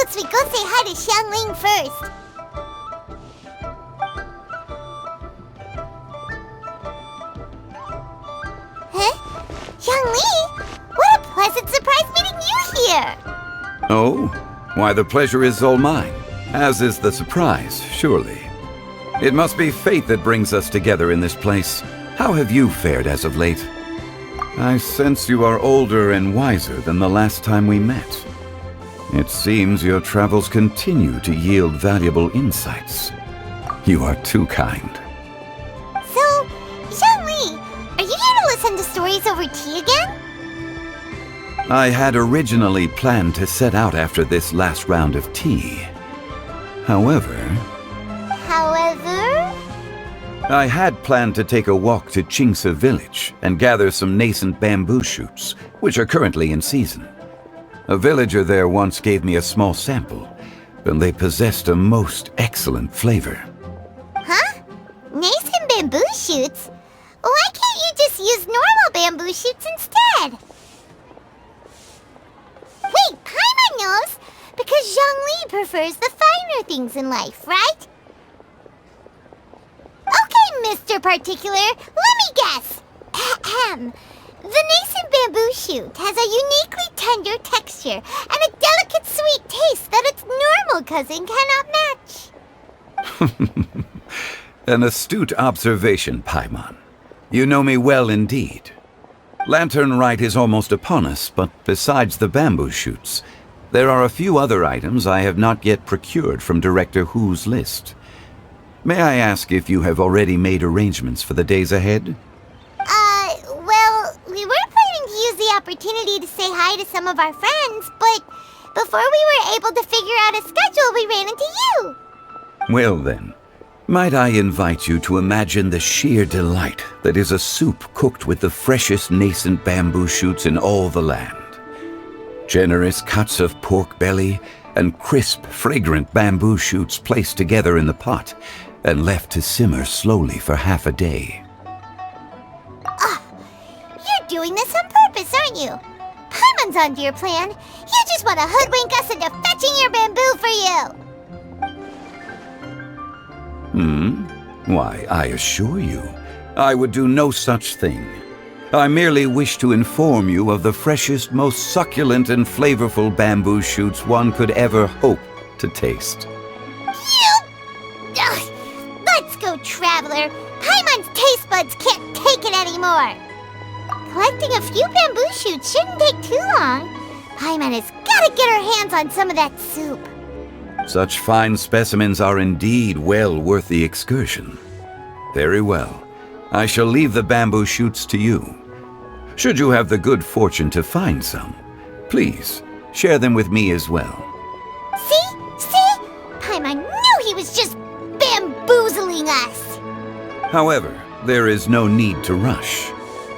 suggest we go say hi to Xiangling first. Huh? Xiangli? What a pleasant surprise meeting you here! Oh? Why, the pleasure is all mine, as is the surprise, surely. It must be fate that brings us together in this place. How have you fared as of late? I sense you are older and wiser than the last time we met. It seems your travels continue to yield valuable insights. You are too kind. So, Xiangli, are you here to listen to stories over tea again? I had originally planned to set out after this last round of tea. However, I had planned to take a walk to Qingce village and gather some nascent bamboo shoots, which are currently in season. A villager there once gave me a small sample, and they possessed a most excellent flavor. Huh? Nascent bamboo shoots? Why can't you just use normal bamboo shoots instead? Wait, Paimon knows! Because Zhongli prefers the finer things in life, right? Okay, Mr. Particular, let me guess. Ahem. The nascent bamboo shoot has a uniquely tender texture and a delicate sweet taste that its normal cousin cannot match. An astute observation, Paimon. You know me well indeed. Lantern Rite is almost upon us, but besides the bamboo shoots, there are a few other items I have not yet procured from Director Hu's list. May I ask if you have already made arrangements for the days ahead? Well, we were planning to use the opportunity to say hi to some of our friends, but before we were able to figure out a schedule, we ran into you. Well then, might I invite you to imagine the sheer delight that is a soup cooked with the freshest nascent bamboo shoots in all the land. Generous cuts of pork belly and crisp, fragrant bamboo shoots placed together in the pot and left to simmer slowly for half a day. You're doing this on purpose, aren't you? Paimon's onto your plan. You just want to hoodwink us into fetching your bamboo for you. Why, I assure you, I would do no such thing. I merely wish to inform you of the freshest, most succulent and flavorful bamboo shoots one could ever hope to taste. Let's go, Traveler. Paimon's taste buds can't take it anymore. Collecting a few bamboo shoots shouldn't take too long. Paimon has got to get her hands on some of that soup. Such fine specimens are indeed well worth the excursion. Very well. I shall leave the bamboo shoots to you. Should you have the good fortune to find some, please share them with me as well. See? Paimon knew he was just bamboozling us. However, there is no need to rush.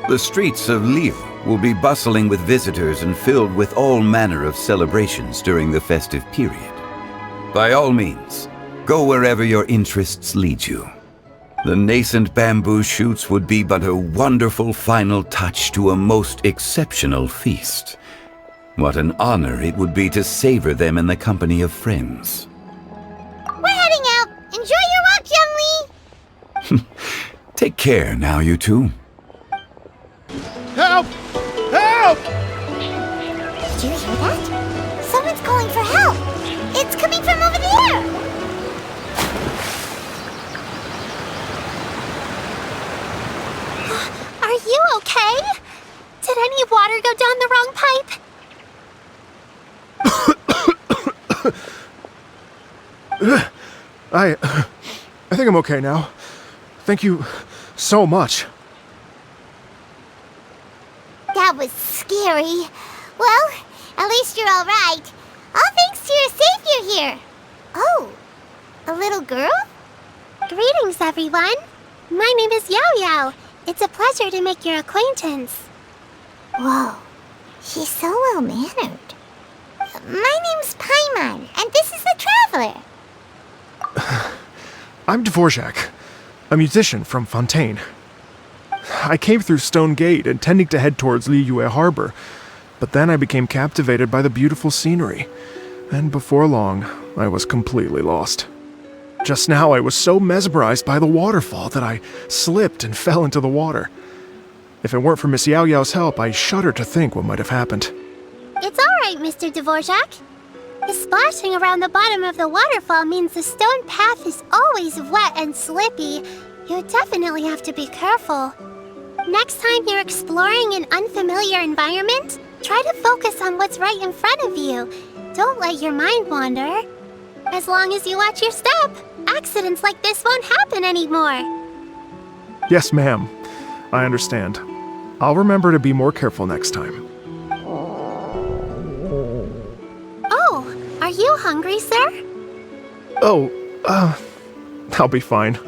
The streets of Liu will be bustling with visitors and filled with all manner of celebrations during the festive period. By all means, go wherever your interests lead you. The nascent bamboo shoots would be but a wonderful final touch to a most exceptional feast. What an honor it would be to savor them in the company of friends. We're heading out. Enjoy your walk, Youngli. Take care now, you two. Help! Help! Did you hear that? Someone's calling for help. It's coming from over there. Are you okay? Did any water go down the wrong pipe? I think I'm okay now. Thank you so much. That was scary. Well, at least you're all right. All thanks to your savior here. Oh, a little girl? Greetings, everyone. My name is Yao Yao. It's a pleasure to make your acquaintance. Whoa, she's so well-mannered. My name's Paimon, and this is the Traveler. I'm Dvorak, a musician from Fontaine. I came through Stone Gate intending to head towards Liyue Harbor, but then I became captivated by the beautiful scenery. And before long, I was completely lost. Just now, I was so mesmerized by the waterfall that I slipped and fell into the water. If it weren't for Miss Yao Yao's help, I shudder to think what might have happened. It's alright, Mr. Dvorak. The splashing around the bottom of the waterfall means the stone path is always wet and slippy. You definitely have to be careful. Next time you're exploring an unfamiliar environment, try to focus on what's right in front of you. Don't let your mind wander. As long as you watch your step, accidents like this won't happen anymore. Yes, ma'am. I understand. I'll remember to be more careful next time. Oh, are you hungry, sir? Oh, I'll be fine.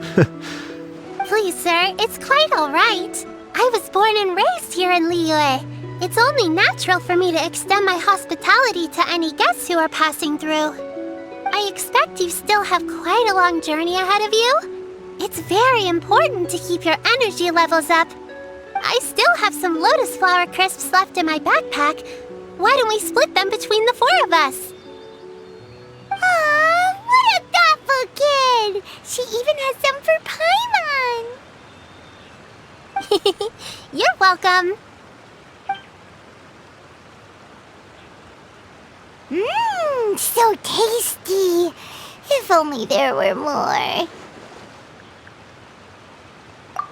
Please, sir, it's quite alright. I was born and raised here in Liyue. It's only natural for me to extend my hospitality to any guests who are passing through. I expect you still have quite a long journey ahead of you. It's very important to keep your energy levels up. I still have some lotus flower crisps left in my backpack. Why don't we split them between the 4 of us? Aw, what a thoughtful kid! She even has some for Paimon! You're welcome. Mmm, so tasty! If only there were more.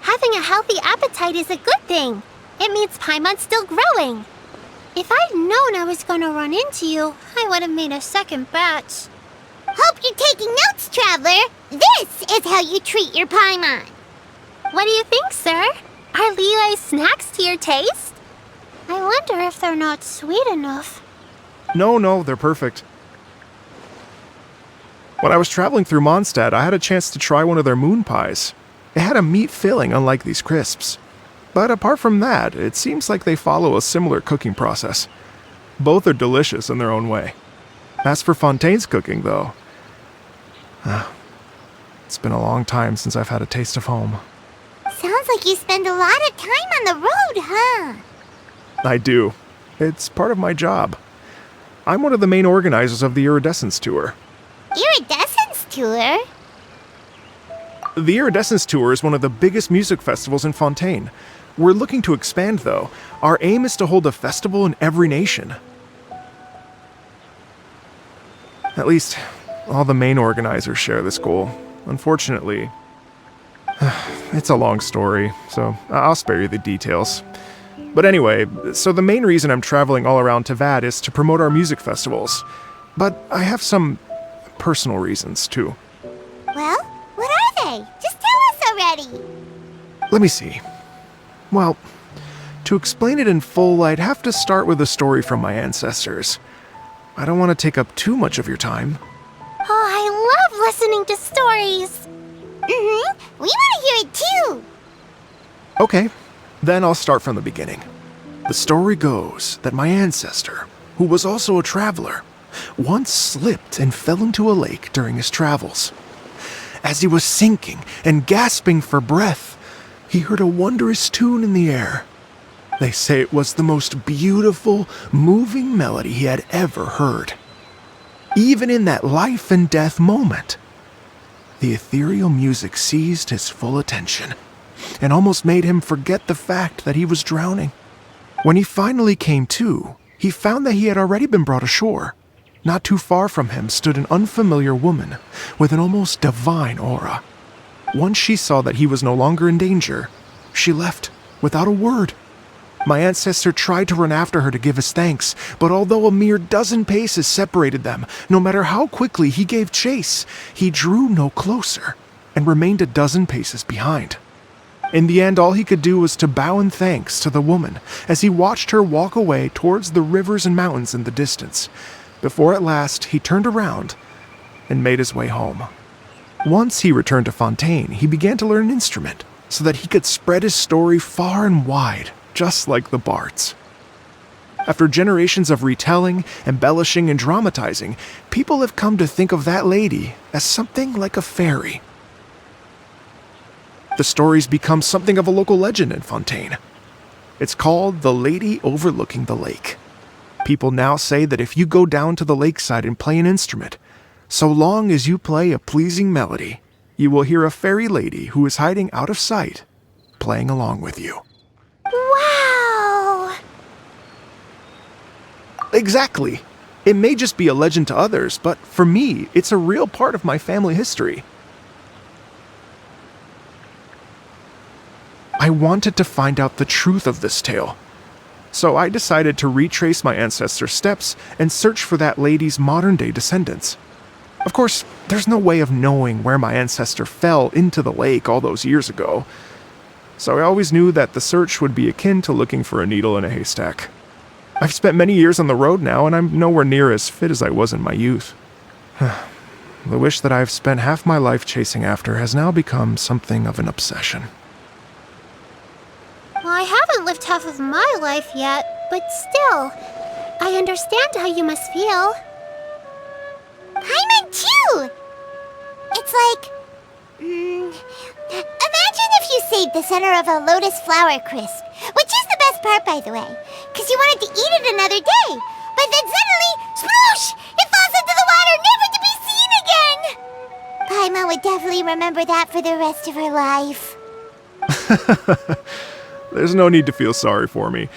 Having a healthy appetite is a good thing. It means Paimon's still growing. If I'd known I was going to run into you, I would have made a second batch. Hope you're taking notes, Traveler! This is how you treat your Paimon! What do you think, sir? Are Liyue's snacks to your taste? I wonder if they're not sweet enough. No, they're perfect. When I was traveling through Mondstadt, I had a chance to try one of their moon pies. It had a meat filling, unlike these crisps. But apart from that, it seems like they follow a similar cooking process. Both are delicious in their own way. As for Fontaine's cooking, though, it's been a long time since I've had a taste of home. Sounds like you spend a lot of time on the road, huh? I do. It's part of my job. I'm one of the main organizers of the Iridescence Tour. Iridescence Tour? The Iridescence Tour is one of the biggest music festivals in Fontaine. We're looking to expand, though. Our aim is to hold a festival in every nation. At least, all the main organizers share this goal. Unfortunately, it's a long story, so I'll spare you the details. But anyway, so the main reason I'm traveling all around Tavad is to promote our music festivals. But I have some personal reasons, too. Well, what are they? Just tell us already! Let me see. Well, to explain it in full, I'd have to start with a story from my ancestors. I don't want to take up too much of your time. Oh, I love listening to stories. We want to hear it too! Okay, then I'll start from the beginning. The story goes that my ancestor, who was also a traveler, once slipped and fell into a lake during his travels. As he was sinking and gasping for breath, he heard a wondrous tune in the air. They say it was the most beautiful, moving melody he had ever heard. Even in that life and death moment, the ethereal music seized his full attention and almost made him forget the fact that he was drowning. When he finally came to, he found that he had already been brought ashore. Not too far from him stood an unfamiliar woman with an almost divine aura. Once she saw that he was no longer in danger, she left without a word. My ancestor tried to run after her to give his thanks, but although a mere dozen paces separated them, no matter how quickly he gave chase, he drew no closer and remained a dozen paces behind. In the end, all he could do was to bow in thanks to the woman as he watched her walk away towards the rivers and mountains in the distance, before at last he turned around and made his way home. Once he returned to Fontaine, he began to learn an instrument so that he could spread his story far and wide, just like the bards. After generations of retelling, embellishing, and dramatizing, people have come to think of that lady as something like a fairy. The story's become something of a local legend in Fontaine. It's called The Lady Overlooking the Lake. People now say that if you go down to the lakeside and play an instrument, so long as you play a pleasing melody, you will hear a fairy lady who is hiding out of sight, playing along with you. Wow! Exactly. It may just be a legend to others, but for me, it's a real part of my family history. I wanted to find out the truth of this tale, so I decided to retrace my ancestors' steps and search for that lady's modern-day descendants. Of course, there's no way of knowing where my ancestor fell into the lake all those years ago, so I always knew that the search would be akin to looking for a needle in a haystack. I've spent many years on the road now, and I'm nowhere near as fit as I was in my youth. The wish that I've spent half my life chasing after has now become something of an obsession. Well, I haven't lived half of my life yet, but still, I understand how you must feel. Paimon too! It's like... imagine if you saved the center of a lotus flower crisp, which is the best part, by the way, because you wanted to eat it another day. But then suddenly, sploosh! It falls into the water, never to be seen again! Paimon would definitely remember that for the rest of her life. There's no need to feel sorry for me.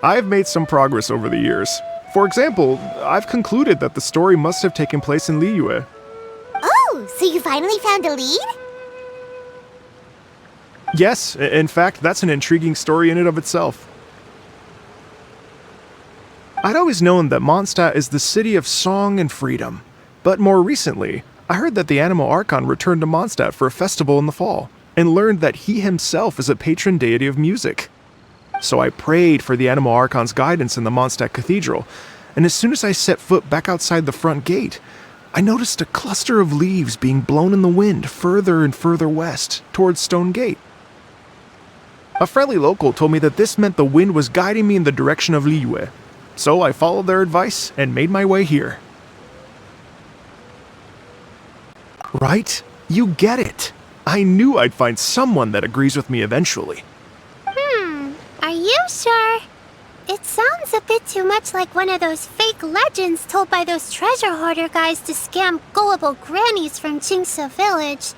I've made some progress over the years. For example, I've concluded that the story must have taken place in Liyue. Oh, so you finally found a lead? Yes, in fact, that's an intriguing story in and of itself. I'd always known that Mondstadt is the city of song and freedom, but more recently, I heard that the Animal Archon returned to Mondstadt for a festival in the fall, and learned that he himself is a patron deity of music. So I prayed for the Animal Archon's guidance in the Mondstadt Cathedral, and as soon as I set foot back outside the front gate, I noticed a cluster of leaves being blown in the wind further and further west, towards Stone Gate. A friendly local told me that this meant the wind was guiding me in the direction of Liyue, so I followed their advice and made my way here. Right? You get it. I knew I'd find someone that agrees with me eventually. Are you sure? It sounds a bit too much like one of those fake legends told by those treasure hoarder guys to scam gullible grannies from Jingsa Village.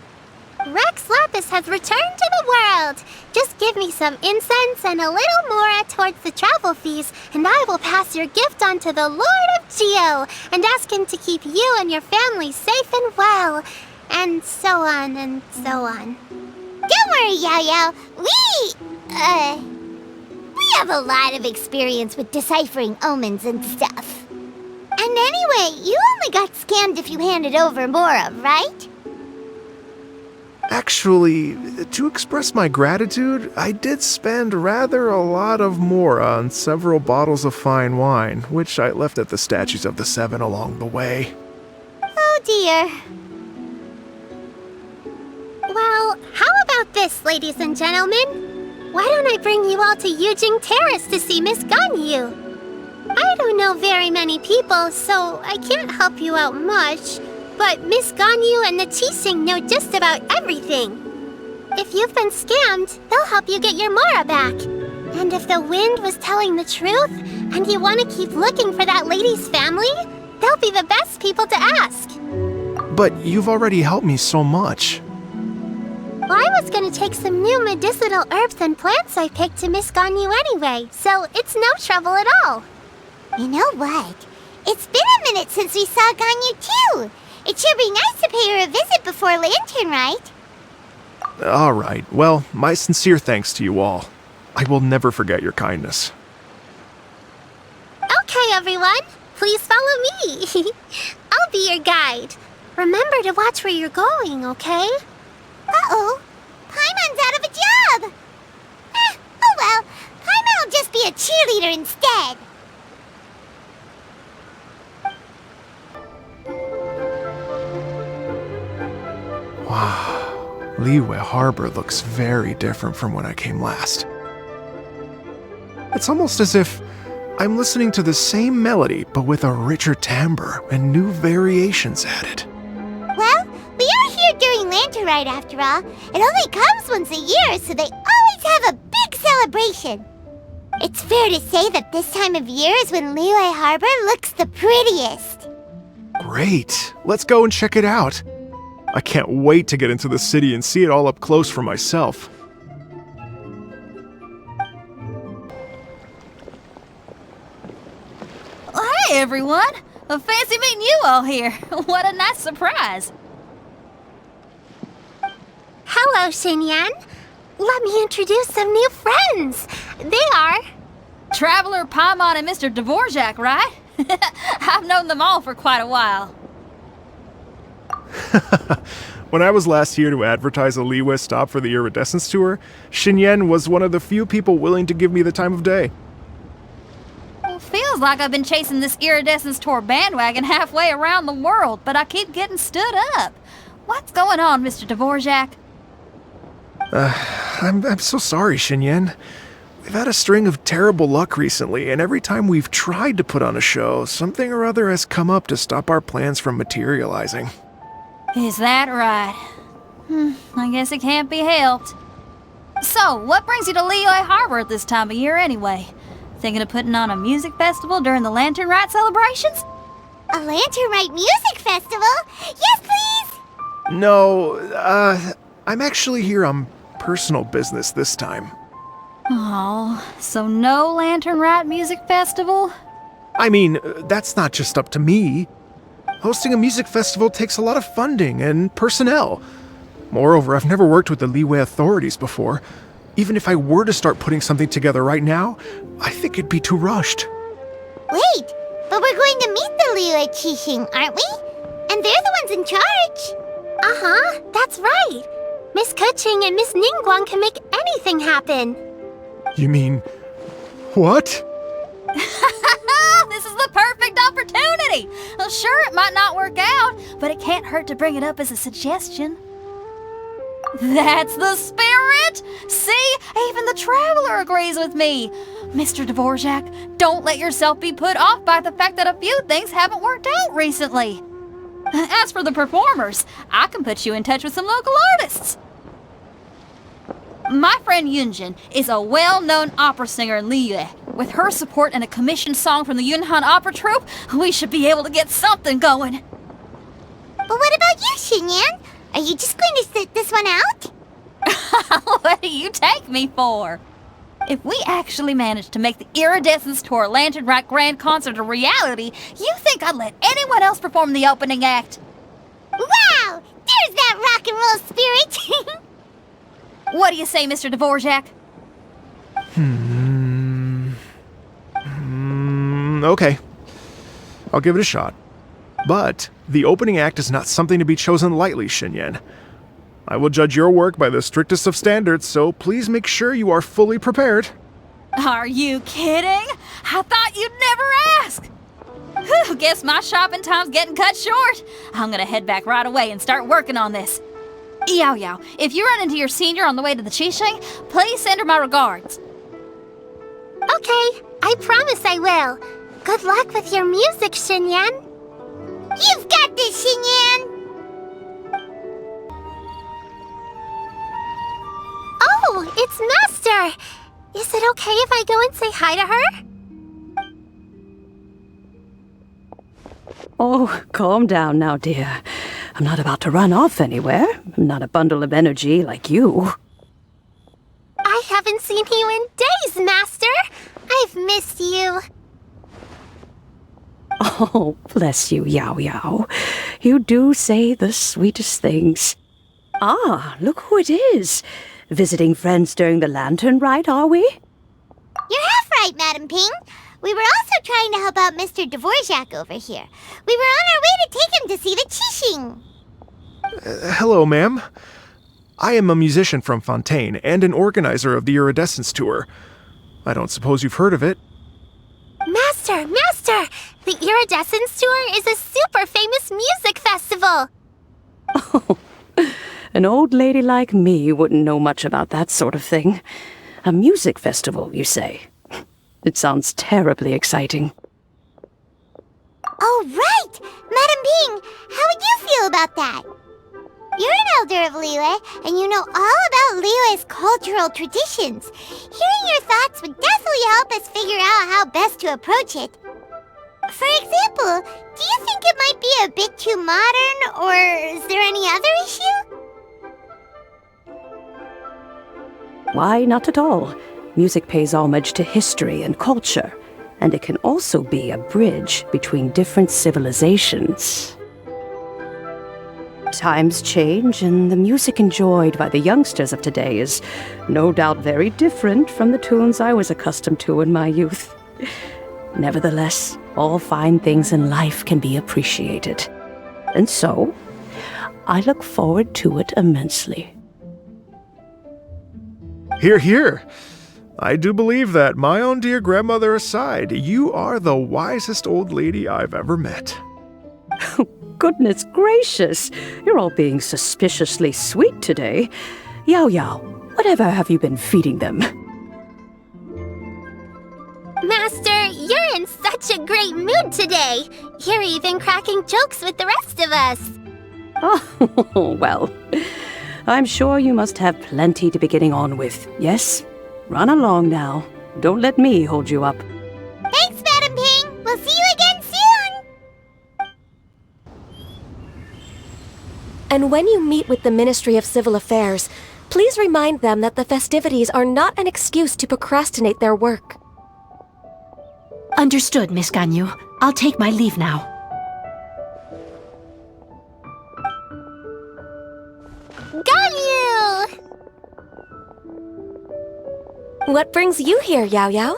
Rex Lapis has returned to the world! Just give me some incense and a little more towards the travel fees, and I will pass your gift on to the Lord of Geo, and ask him to keep you and your family safe and well, and so on and so on. Don't worry, Yao Yao. We have a lot of experience with deciphering omens and stuff. And anyway, you only got scammed if you handed over Mora, right? Actually, to express my gratitude, I did spend rather a lot of Mora on several bottles of fine wine, which I left at the statues of the Seven along the way. Oh dear. Well, how about this, ladies and gentlemen? Why don't I bring you all to Yujing Terrace to see Miss Ganyu? I don't know very many people, so I can't help you out much. But Miss Ganyu and the Qixing know just about everything. If you've been scammed, they'll help you get your Mora back. And if the wind was telling the truth, and you want to keep looking for that lady's family, they'll be the best people to ask. But you've already helped me so much. Well, I was gonna take some new medicinal herbs and plants I picked to Miss Ganyu anyway, so it's no trouble at all. You know what? It's been a minute since we saw Ganyu too. It should be nice to pay her a visit before Lantern, right? All right. Well, my sincere thanks to you all. I will never forget your kindness. Okay, everyone. Please follow me. I'll be your guide. Remember to watch where you're going, okay? Uh-oh. Paimon's out of a job. Oh well. Paimon will just be a cheerleader instead. Wow, Liyue Harbor looks very different from when I came last. It's almost as if I'm listening to the same melody, but with a richer timbre and new variations added. Well, we are here during Lantern Rite after all. It only comes once a year, so they always have a big celebration. It's fair to say that this time of year is when Liyue Harbor looks the prettiest. Great. Let's go and check it out. I can't wait to get into the city and see it all up close for myself. Hey, everyone! Fancy meeting you all here. What a nice surprise. Hello, Xinyan. Let me introduce some new friends. They are... Traveler, Paimon, and Mr. Dvorak, right? I've known them all for quite a while. When I was last here to advertise a Liyue stop for the Iridescence Tour, Xinyan was one of the few people willing to give me the time of day. Well, feels like I've been chasing this Iridescence Tour bandwagon halfway around the world, but I keep getting stood up. What's going on, Mr. Dvorak? I'm so sorry, Xinyan. We've had a string of terrible luck recently, and every time we've tried to put on a show, something or other has come up to stop our plans from materializing. Is that right? I guess it can't be helped. So, what brings you to Liyue Harbor at this time of year anyway? Thinking of putting on a music festival during the Lantern Rite celebrations? A Lantern Rite music festival? Yes, please! No, I'm actually here on personal business this time. Oh, so no Lantern Rite music festival? I mean, that's not just up to me. Hosting a music festival takes a lot of funding and personnel. Moreover, I've never worked with the Liyue authorities before. Even if I were to start putting something together right now, I think it'd be too rushed. Wait, but we're going to meet the Liyue Qixing, aren't we? And they're the ones in charge. Uh-huh, that's right. Miss Keqing and Miss Ningguang can make anything happen. You mean... what? This is the perfect opportunity! Well, sure, it might not work out, but it can't hurt to bring it up as a suggestion. That's the spirit! See, even the Traveler agrees with me. Mr. Dvorak, don't let yourself be put off by the fact that a few things haven't worked out recently. As for the performers, I can put you in touch with some local artists. My friend Yunjin is a well-known opera singer in Liyue. With her support and a commissioned song from the Yunhan Opera Troupe, we should be able to get something going. But what about you, Xinyan? Are you just going to sit this one out? What do you take me for? If we actually manage to make the Iridescence Tour Lantern Rite Grand Concert a reality, you think I'd let anyone else perform the opening act? Wow! There's that rock and roll spirit! What do you say, Mr. Dvorak? Okay. I'll give it a shot. But the opening act is not something to be chosen lightly, Xinyan. I will judge your work by the strictest of standards, so please make sure you are fully prepared. Are you kidding? I thought you'd never ask. Whew, guess my shopping time's getting cut short. I'm gonna head back right away and start working on this. Yao Yao, if you run into your senior on the way to the Qixing, please send her my regards. Okay, I promise I will. Good luck with your music, Xinyan. You've got this, Xinyan! Oh, it's Master! Is it okay if I go and say hi to her? Oh, calm down now, dear. I'm not about to run off anywhere. I'm not a bundle of energy like you. I haven't seen you in days, Master! I've missed you. Oh, bless you, Yao Yao. You do say the sweetest things. Ah, look who it is. Visiting friends during the Lantern Rite, are we? You're half right, Madam Ping. We were also trying to help out Mr. Dvorak over here. We were on our way to take him to see the Qixing. Hello, ma'am. I am a musician from Fontaine and an organizer of the Iridescence Tour. I don't suppose you've heard of it. Master! Master! The Iridescence Tour is a super famous music festival! Oh, an old lady like me wouldn't know much about that sort of thing. A music festival, you say? It sounds terribly exciting. Oh, right! Madam Ping, how would you feel about that? You're an elder of Liyue, and you know all about Liyue's cultural traditions. Hearing your thoughts would definitely help us figure out how best to approach it. For example, do you think it might be a bit too modern, or is there any other issue? Why, not at all. Music pays homage to history and culture, and it can also be a bridge between different civilizations. Times change, and the music enjoyed by the youngsters of today is no doubt very different from the tunes I was accustomed to in my youth. Nevertheless, all fine things in life can be appreciated. And so, I look forward to it immensely. Hear, hear. I do believe that, my own dear grandmother aside, you are the wisest old lady I've ever met. Goodness gracious, you're all being suspiciously sweet today. Yao Yao, whatever have you been feeding them? Master, you're in such a great mood today. You're even cracking jokes with the rest of us. Oh, well, I'm sure you must have plenty to be getting on with, yes? Run along now. Don't let me hold you up. Thanks, Madam Ping. We'll see you again soon. And when you meet with the Ministry of Civil Affairs, please remind them that the festivities are not an excuse to procrastinate their work. Understood, Miss Ganyu. I'll take my leave now. Ganyu! What brings you here, Yao Yao?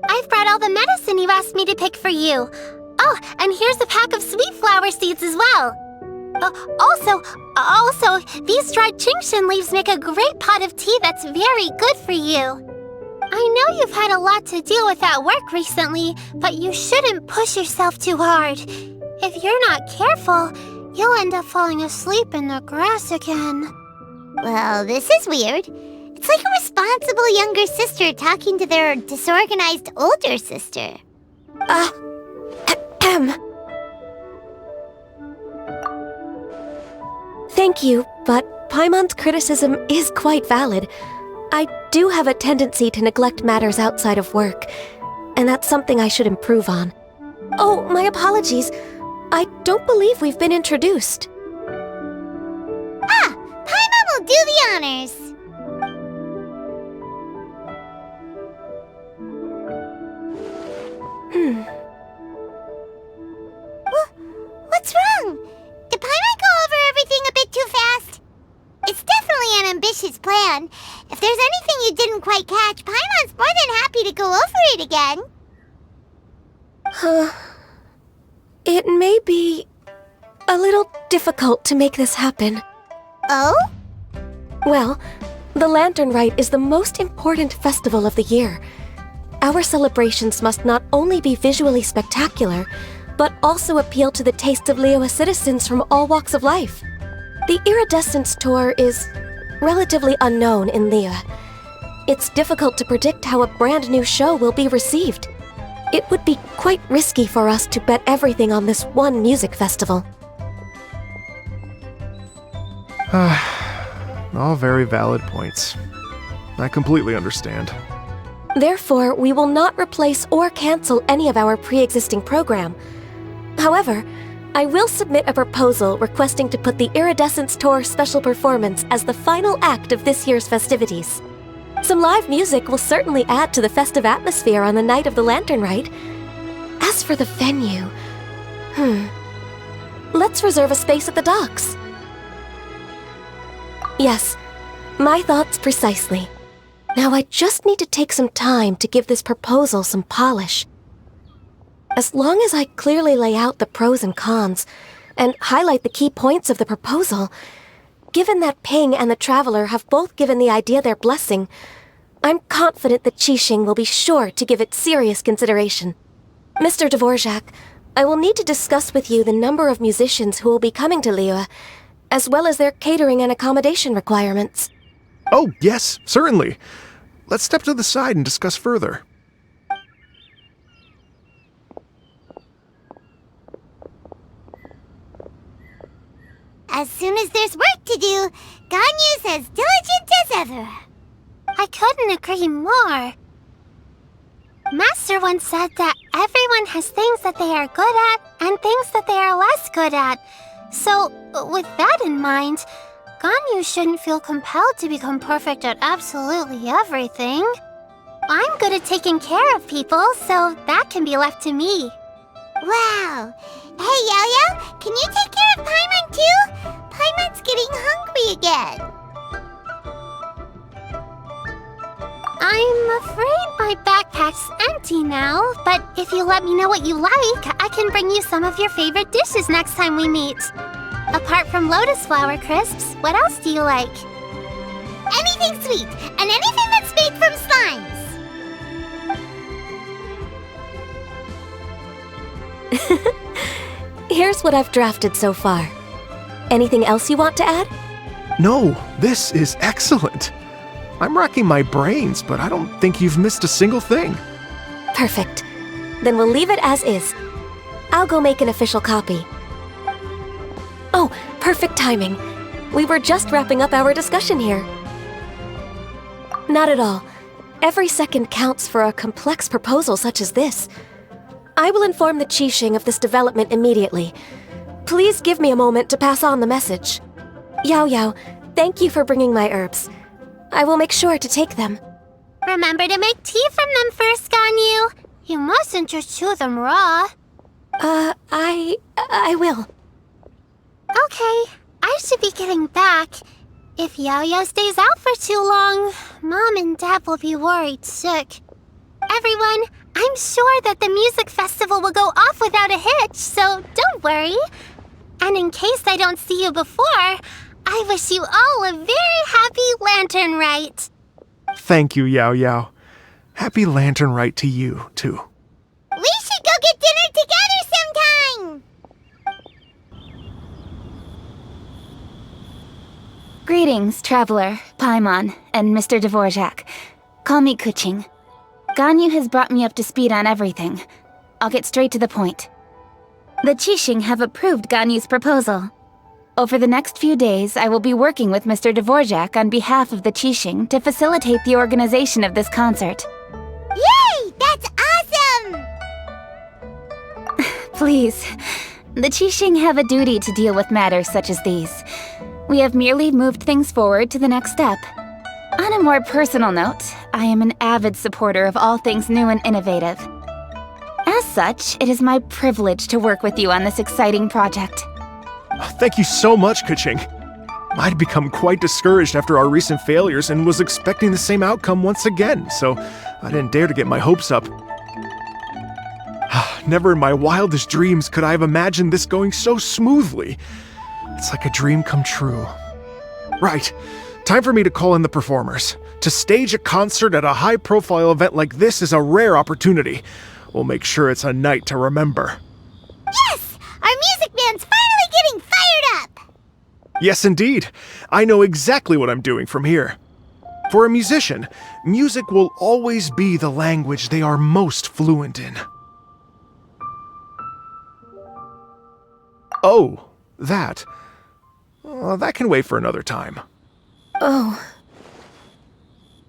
I've brought all the medicine you asked me to pick for you. Oh, and here's a pack of sweet flower seeds as well. Also, these dried Jingshin leaves make a great pot of tea that's very good for you. I know you've had a lot to deal with at work recently, but you shouldn't push yourself too hard. If you're not careful, you'll end up falling asleep in the grass again. Well, this is weird. It's like a responsible younger sister talking to their disorganized older sister. Thank you, but Paimon's criticism is quite valid. I do have a tendency to neglect matters outside of work, and that's something I should improve on. Oh, my apologies. I don't believe we've been introduced. Paimon will do the honors. What's wrong? Did Paimon go over everything a bit too fast? It's definitely an ambitious plan. If there's anything you didn't quite catch, Paimon's more than happy to go over it again. It may be a little difficult to make this happen. Oh? Well, the Lantern Rite is the most important festival of the year. Our celebrations must not only be visually spectacular, but also appeal to the tastes of Liyue citizens from all walks of life. The Iridescence Tour is relatively unknown in Liyue. It's difficult to predict how a brand new show will be received. It would be quite risky for us to bet everything on this one music festival. All very valid points. I completely understand. Therefore, we will not replace or cancel any of our pre-existing program. However, I will submit a proposal requesting to put the Iridescence Tour special performance as the final act of this year's festivities. Some live music will certainly add to the festive atmosphere on the night of the Lantern Rite. As for the venue, let's reserve a space at the docks. Yes, my thoughts precisely. Now I just need to take some time to give this proposal some polish. As long as I clearly lay out the pros and cons, and highlight the key points of the proposal, given that Ping and the Traveler have both given the idea their blessing, I'm confident that Qixing will be sure to give it serious consideration. Mr. Dvorak, I will need to discuss with you the number of musicians who will be coming to Liyue, as well as their catering and accommodation requirements. Oh, yes, certainly. Let's step to the side and discuss further. As soon as there's work to do, Ganyu's as diligent as ever. I couldn't agree more. Master once said that everyone has things that they are good at and things that they are less good at. So, with that in mind, Ganyu shouldn't feel compelled to become perfect at absolutely everything. I'm good at taking care of people, so that can be left to me. Wow. Hey, Yo-Yo, can you take care of Paimon too? Paimon's getting hungry again. I'm afraid my backpack's empty now, but if you let me know what you like, I can bring you some of your favorite dishes next time we meet. Apart from lotus flower crisps, what else do you like? Anything sweet, and anything that's made from slimes. Here's what I've drafted so far. Anything else you want to add? No, this is excellent. I'm racking my brains, but I don't think you've missed a single thing. Perfect. Then we'll leave it as is. I'll go make an official copy. Oh, perfect timing. We were just wrapping up our discussion here. Not at all. Every second counts for a complex proposal such as this. I will inform the Qixing of this development immediately. Please give me a moment to pass on the message. Yao Yao, thank you for bringing my herbs. I will make sure to take them. Remember to make tea from them first, Ganyu. You mustn't just chew them raw. I will. Okay, I should be getting back. If Yao-Yao stays out for too long, Mom and Dad will be worried sick. Everyone, I'm sure that the music festival will go off without a hitch, so don't worry. And in case I don't see you before, I wish you all a very happy Lantern Rite. Thank you, Yao Yao. Happy Lantern Rite to you, too. We should go get dinner together sometime! Greetings, Traveler, Paimon, and Mr. Dvorak. Call me Kuching. Ganyu has brought me up to speed on everything. I'll get straight to the point. The Qixing have approved Ganyu's proposal. Over the next few days, I will be working with Mr. Dvorak on behalf of the Qixing to facilitate the organization of this concert. Yay! That's awesome! Please, the Qixing have a duty to deal with matters such as these. We have merely moved things forward to the next step. On a more personal note, I am an avid supporter of all things new and innovative. As such, it is my privilege to work with you on this exciting project. Thank you so much, Kuching. I'd become quite discouraged after our recent failures and was expecting the same outcome once again, so I didn't dare to get my hopes up. Never in my wildest dreams could I have imagined this going so smoothly. It's like a dream come true. Right, time for me to call in the performers. To stage a concert at a high-profile event like this is a rare opportunity. We'll make sure it's a night to remember. Yes! Our music band's finally getting fired up! Yes, indeed. I know exactly what I'm doing from here. For a musician, music will always be the language they are most fluent in. Oh, that. That can wait for another time. Oh.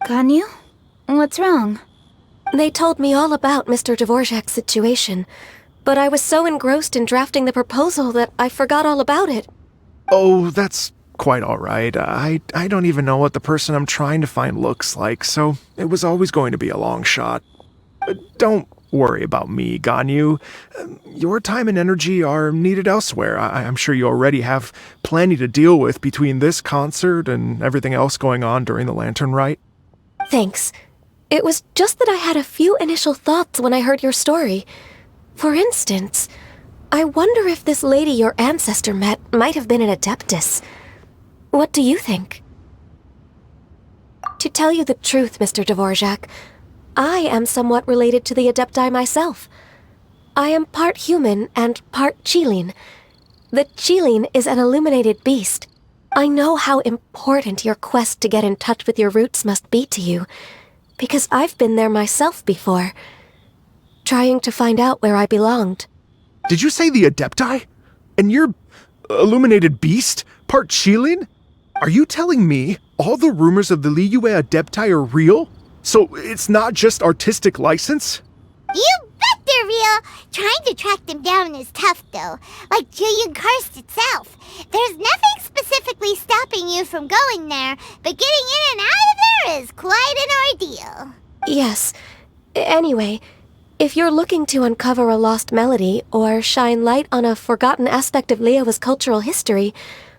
Ganyu? What's wrong? They told me all about Mr. Dvorak's situation, but I was so engrossed in drafting the proposal that I forgot all about it. Oh, that's quite all right. I don't even know what the person I'm trying to find looks like, so it was always going to be a long shot. Don't worry about me, Ganyu. Your time and energy are needed elsewhere. I'm sure you already have plenty to deal with between this concert and everything else going on during the Lantern Rite. Thanks. It was just that I had a few initial thoughts when I heard your story. For instance, I wonder if this lady your ancestor met might have been an Adeptus. What do you think? To tell you the truth, Mr. Dvorak, I am somewhat related to the Adepti myself. I am part human and part Qilin. The Qilin is an illuminated beast. I know how important your quest to get in touch with your roots must be to you, because I've been there myself before, trying to find out where I belonged. Did you say the Adepti? And you're illuminated beast? part Qilin? Are you telling me all the rumors of the Liyue Adepti are real? So it's not just artistic license? You bet they're real! Trying to track them down is tough, though. Like Julian Karst itself. There's nothing specifically stopping you from going there, but getting in and out of there is quite an ordeal. Yes. Anyway, if you're looking to uncover a lost melody or shine light on a forgotten aspect of Liyue's cultural history,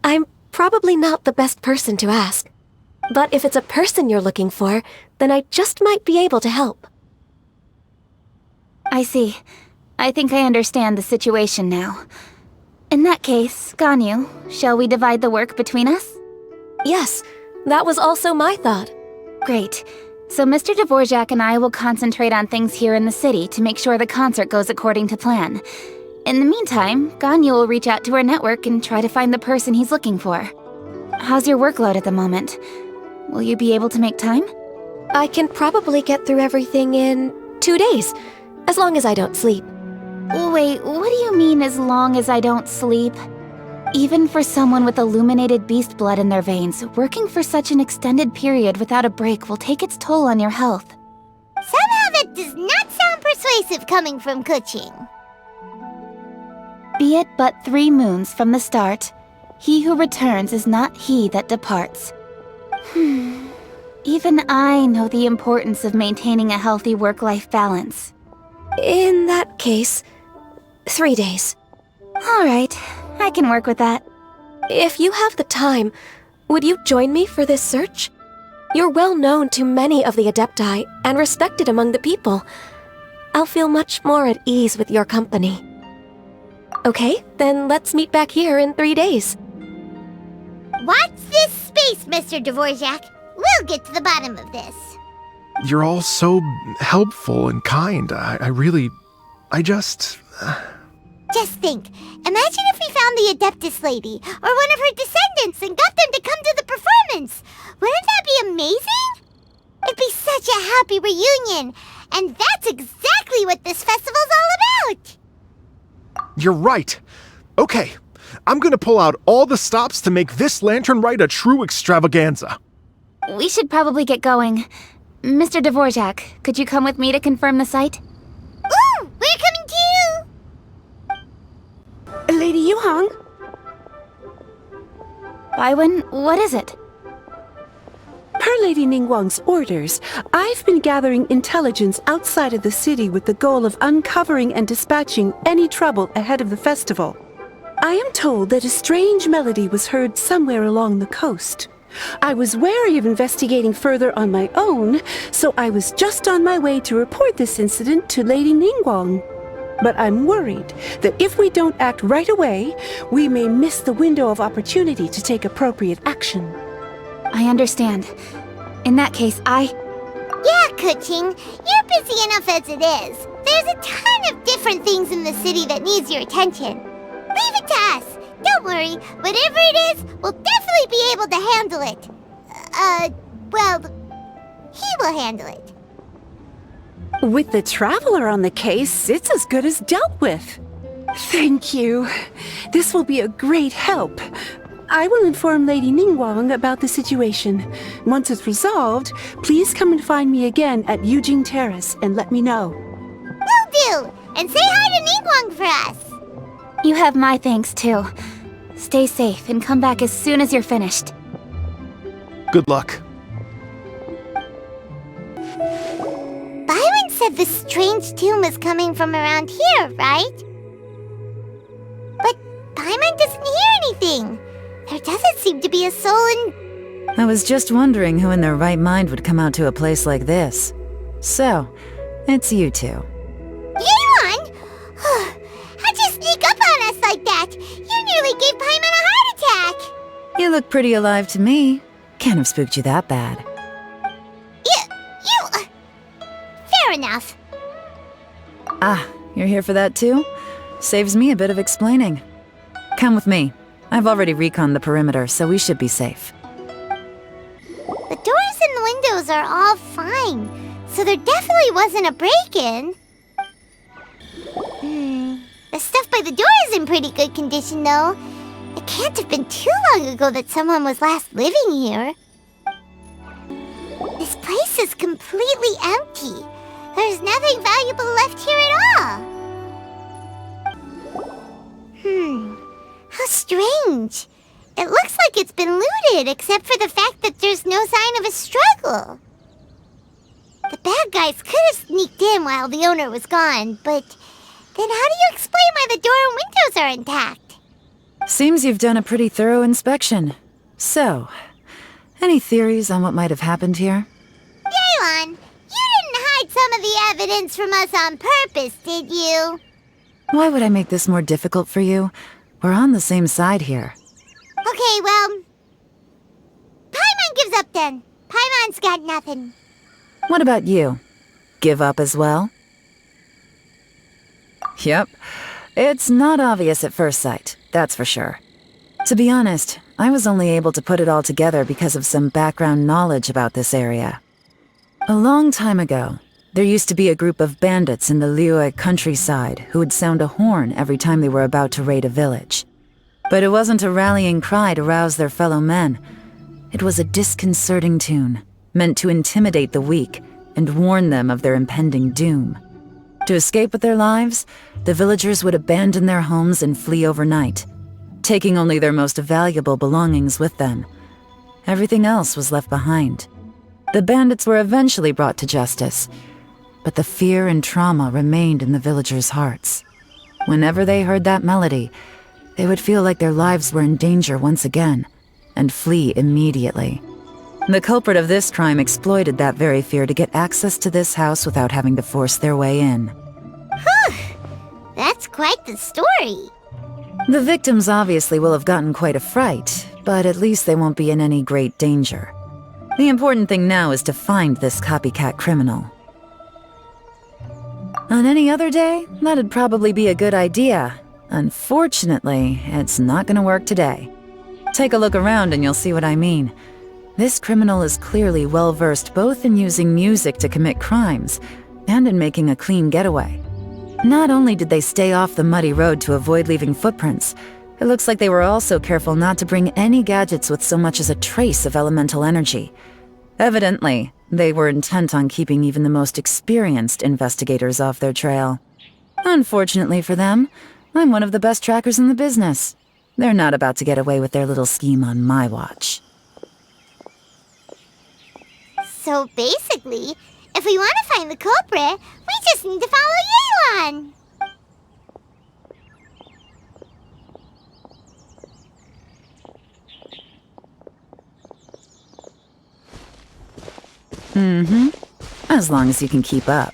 I'm probably not the best person to ask. But if it's a person you're looking for, then I just might be able to help. I see. I think I understand the situation now. In that case, Ganyu, shall we divide the work between us? Yes, that was also my thought. Great. So Mr. Dvorak and I will concentrate on things here in the city to make sure the concert goes according to plan. In the meantime, Ganyu will reach out to her network and try to find the person he's looking for. How's your workload at the moment? Will you be able to make time? I can probably get through everything in 2 days, as long as I don't sleep. Wait, what do you mean as long as I don't sleep? Even for someone with illuminated beast blood in their veins, working for such an extended period without a break will take its toll on your health. Somehow that does not sound persuasive coming from Kuching. Be it but 3 moons from the start, he who returns is not he that departs. Even I know the importance of maintaining a healthy work-life balance. In that case, 3 days. All right, I can work with that. If you have the time, would you join me for this search? You're well known to many of the Adepti and respected among the people. I'll feel much more at ease with your company. Okay, then let's meet back here in 3 days. Watch this space, Mr. Dvorak. We'll get to the bottom of this. You're all so helpful and kind. I just... Just think, imagine if we found the Adeptus lady, or one of her descendants, and got them to come to the performance. Wouldn't that be amazing? It'd be such a happy reunion, and that's exactly what this festival's all about. You're right. Okay, I'm gonna pull out all the stops to make this Lantern Rite a true extravaganza. We should probably get going. Mr. Dvorak, could you come with me to confirm the site? Ooh, we're coming too! Lady Yuhang? Baiwen, what is it? Per Lady Ningguang's orders, I've been gathering intelligence outside of the city with the goal of uncovering and dispatching any trouble ahead of the festival. I am told that a strange melody was heard somewhere along the coast. I was wary of investigating further on my own, so I was just on my way to report this incident to Lady Ningguang. But I'm worried that if we don't act right away, we may miss the window of opportunity to take appropriate action. I understand. In that case, Yeah, Kuching, you're busy enough as it is. There's a ton of different things in the city that needs your attention. Leave it to us. Don't worry, whatever it is, we'll definitely be able to handle it. Well, he will handle it. With the Traveler on the case, it's as good as dealt with. Thank you. This will be a great help. I will inform Lady Ningguang about the situation. Once it's resolved, please come and find me again at Yujing Terrace and let me know. Will do! And say hi to Ningguang for us! you have my thanks too. Stay safe and come back as soon as you're finished. Good luck. Byron said the strange tune was coming from around here, right? But Paimon doesn't hear anything. There doesn't seem to be a soul in... I was just wondering who in their right mind would come out to a place like this. So, it's you two. Yeon! How'd you sneak up on us like that? You nearly gave Paimon a heart attack! You look pretty alive to me. Can't have spooked you that bad. Fair enough. Ah, you're here for that too? Saves me a bit of explaining. Come with me. I've already reconned the perimeter, so we should be safe. The doors and the windows are all fine, so there definitely wasn't a break-in. The stuff by the door is in pretty good condition, though. It can't have been too long ago that someone was last living here. This place is completely empty. There's nothing valuable left here at all. How strange. It looks like it's been looted, except for the fact that there's no sign of a struggle. The bad guys could have sneaked in while the owner was gone, but then how do you explain why the door and windows are intact? Seems you've done a pretty thorough inspection. So, any theories on what might have happened here? Yelan, you didn't hide some of the evidence from us on purpose, did you? Why would I make this more difficult for you? We're on the same side here. Okay, well... Paimon gives up then. Paimon's got nothing. What about you? Give up as well? Yep. It's not obvious at first sight, that's for sure. To be honest, I was only able to put it all together because of some background knowledge about this area. A long time ago, there used to be a group of bandits in the Liyue countryside who would sound a horn every time they were about to raid a village. But it wasn't a rallying cry to rouse their fellow men. It was a disconcerting tune, meant to intimidate the weak and warn them of their impending doom. To escape with their lives, the villagers would abandon their homes and flee overnight, taking only their most valuable belongings with them. Everything else was left behind. The bandits were eventually brought to justice, but the fear and trauma remained in the villagers' hearts. Whenever they heard that melody, they would feel like their lives were in danger once again, and flee immediately. The culprit of this crime exploited that very fear to get access to this house without having to force their way in. Whew! That's quite the story. The victims obviously will have gotten quite a fright, but at least they won't be in any great danger. The important thing now is to find this copycat criminal. On any other day, that'd probably be a good idea. Unfortunately, it's not gonna work today. Take a look around and you'll see what I mean. This criminal is clearly well-versed both in using music to commit crimes and in making a clean getaway. Not only did they stay off the muddy road to avoid leaving footprints, it looks like they were also careful not to bring any gadgets with so much as a trace of elemental energy. Evidently, they were intent on keeping even the most experienced investigators off their trail. Unfortunately for them, I'm one of the best trackers in the business. They're not about to get away with their little scheme on my watch. So basically, if we want to find the culprit, we just need to follow Yelan. As long as you can keep up.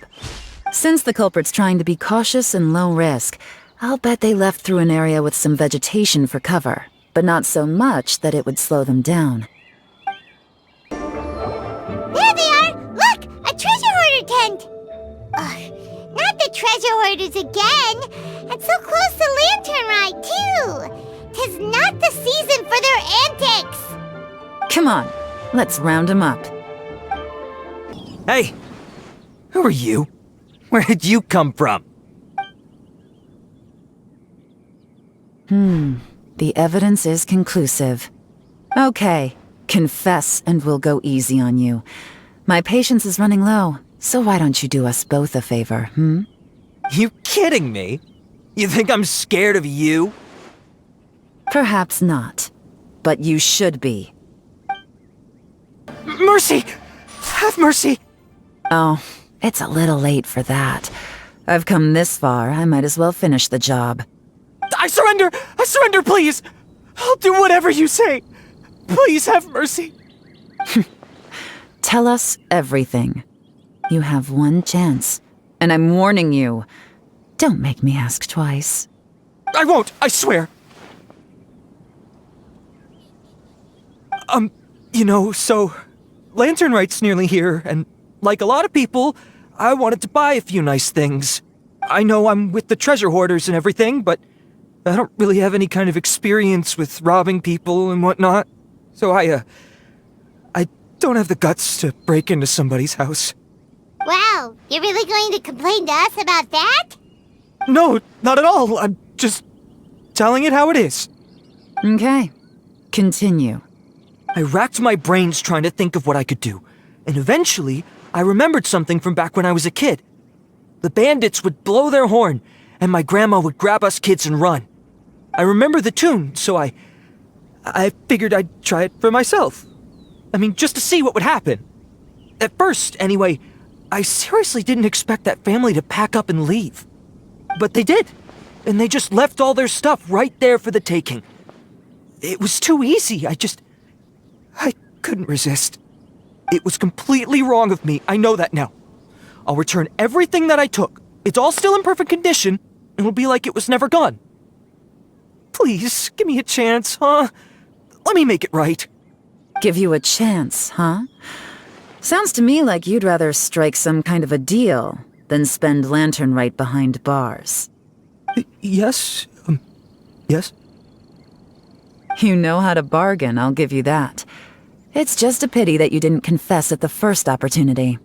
Since the culprit's trying to be cautious and low risk, I'll bet they left through an area with some vegetation for cover, but not so much that it would slow them down. There they are! Look! A treasure hoarder tent! Ugh, not the treasure hoarders again! And so close to Lantern Rite, too! 'Tis not the season for their antics! Come on, let's round them up. Hey! Who are you? Where did you come from? The evidence is conclusive. Okay, confess and we'll go easy on you. My patience is running low, so why don't you do us both a favor, You kidding me? You think I'm scared of you? Perhaps not, but you should be. Mercy! Have mercy! Oh, it's a little late for that. I've come this far, I might as well finish the job. I surrender! I surrender, please! I'll do whatever you say! Please have mercy! Tell us everything. You have one chance, and I'm warning you. Don't make me ask twice. I won't, I swear! So... Lantern Rite's nearly here, and like a lot of people, I wanted to buy a few nice things. I know I'm with the treasure hoarders and everything, but I don't really have any kind of experience with robbing people and whatnot. So I don't have the guts to break into somebody's house. Wow, you're really going to complain to us about that? No, not at all. I'm just telling it how it is. Okay. Continue. I racked my brains trying to think of what I could do, and eventually, I remembered something from back when I was a kid. The bandits would blow their horn, and my grandma would grab us kids and run. I remember the tune, so I figured I'd try it for myself. I mean, just to see what would happen. At first, anyway, I seriously didn't expect that family to pack up and leave. But they did, and they just left all their stuff right there for the taking. It was too easy, I couldn't resist. It was completely wrong of me, I know that now. I'll return everything that I took. It's all still in perfect condition, and it'll be like it was never gone. Please, give me a chance, huh? Let me make it right. Give you a chance, huh? Sounds to me like you'd rather strike some kind of a deal than spend Lantern Rite behind bars. Yes? Yes? You know how to bargain, I'll give you that. It's just a pity that you didn't confess at the first opportunity.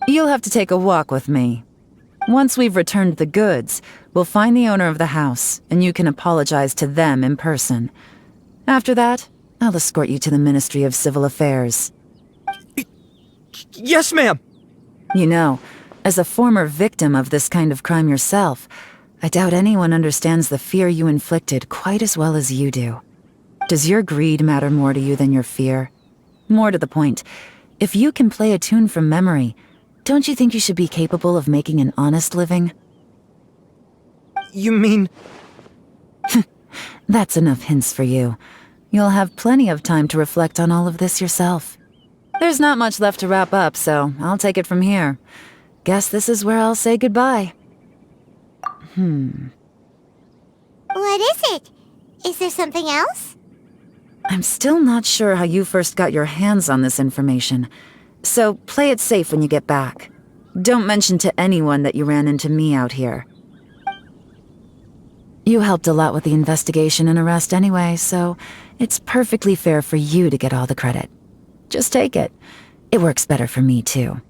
You'll have to take a walk with me. Once we've returned the goods, we'll find the owner of the house, and you can apologize to them in person. After that, I'll escort you to the Ministry of Civil Affairs. Yes, ma'am! You know, as a former victim of this kind of crime yourself, I doubt anyone understands the fear you inflicted quite as well as you do. Does your greed matter more to you than your fear? More to the point, if you can play a tune from memory, don't you think you should be capable of making an honest living? You mean... That's enough hints for you. You'll have plenty of time to reflect on all of this yourself. There's not much left to wrap up, so I'll take it from here. Guess this is where I'll say goodbye. What is it? Is there something else? I'm still not sure how you first got your hands on this information, so play it safe when you get back. Don't mention to anyone that you ran into me out here. You helped a lot with the investigation and arrest anyway, so it's perfectly fair for you to get all the credit. Just take it. It works better for me, too.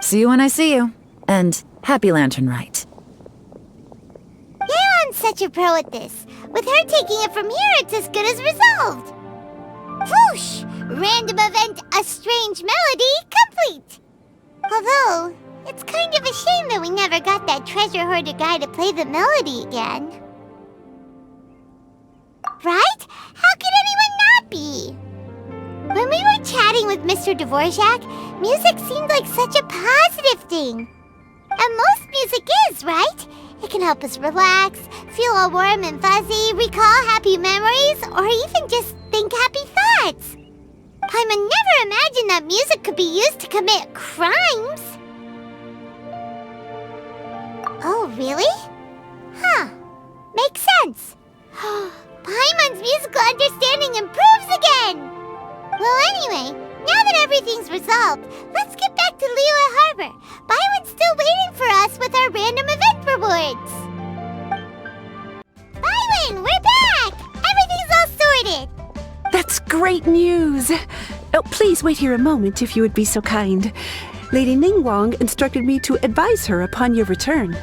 See you when I see you, and happy Lantern Rite. Yeon's such a pro at this. With her taking it from here, it's as good as resolved. Whoosh! Random event, a strange melody, complete! Although, it's kind of a shame that we never got that treasure hoarder guy to play the melody again. Right? How could anyone not be? When we were chatting with Mr. Dvorak, music seemed like such a positive thing. And most music is, right? It can help us relax, feel all warm and fuzzy, recall happy memories, or even just think happy thoughts. Paimon never imagined that music could be used to commit crimes. Oh, really? Huh. Makes sense. Paimon's musical understanding improves again! Well, anyway, now that everything's resolved, let's get back to Liyue Harbor. Byron's still waiting for us with our random event rewards. Byron, we're back! Everything's all sorted! That's great news! Oh, please wait here a moment if you would be so kind. Lady Ningguang instructed me to advise her upon your return.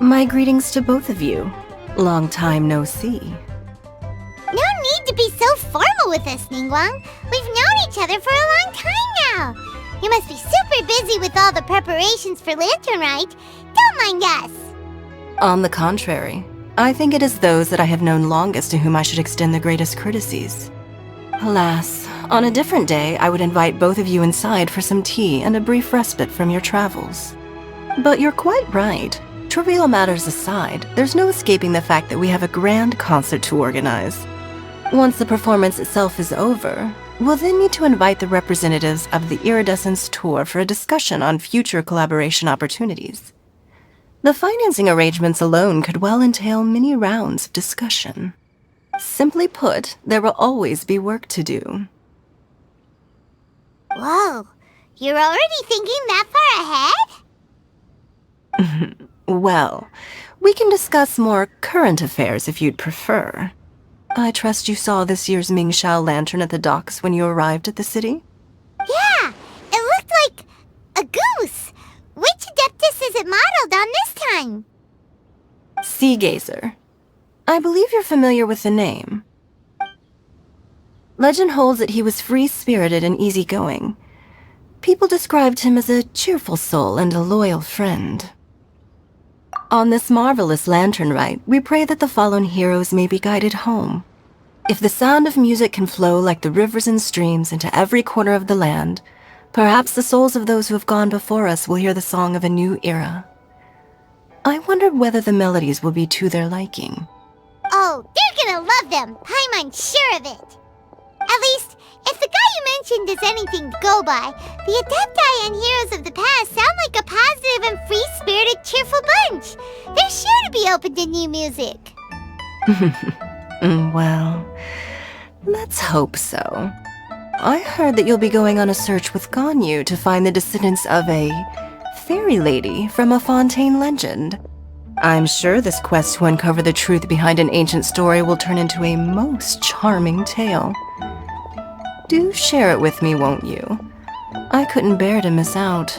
My greetings to both of you. Long time no see. No need to be so formal with us, Ningguang. We've known each other for a long time now. You must be super busy with all the preparations for Lantern Rite. Don't mind us. On the contrary, I think it is those that I have known longest to whom I should extend the greatest courtesies. Alas, on a different day, I would invite both of you inside for some tea and a brief respite from your travels. But you're quite right. Trivial matters aside, there's no escaping the fact that we have a grand concert to organize. Once the performance itself is over, we'll then need to invite the representatives of the Iridescence Tour for a discussion on future collaboration opportunities. The financing arrangements alone could well entail many rounds of discussion. Simply put, there will always be work to do. Whoa, you're already thinking that far ahead? Well, we can discuss more current affairs if you'd prefer. I trust you saw this year's Mingxiao lantern at the docks when you arrived at the city? Yeah, it looked like a goose. it modeled on this time? Sea Gazer. I believe you're familiar with the name. Legend holds that he was free-spirited and easygoing. People described him as a cheerful soul and a loyal friend. On this marvelous lantern rite, we pray that the fallen heroes may be guided home. If the sound of music can flow like the rivers and streams into every corner of the land, perhaps the souls of those who have gone before us will hear the song of a new era. I wondered whether the melodies will be to their liking. Oh, they're gonna love them. Paimon's sure of it. At least, if the guy you mentioned is anything to go by, the Adepti and Heroes of the Past sound like a positive and free-spirited, cheerful bunch. They're sure to be open to new music. Well, let's hope so. I heard that you'll be going on a search with Ganyu to find the descendants of a fairy lady from a Fontaine legend. I'm sure this quest to uncover the truth behind an ancient story will turn into a most charming tale. Do share it with me, won't you? I couldn't bear to miss out.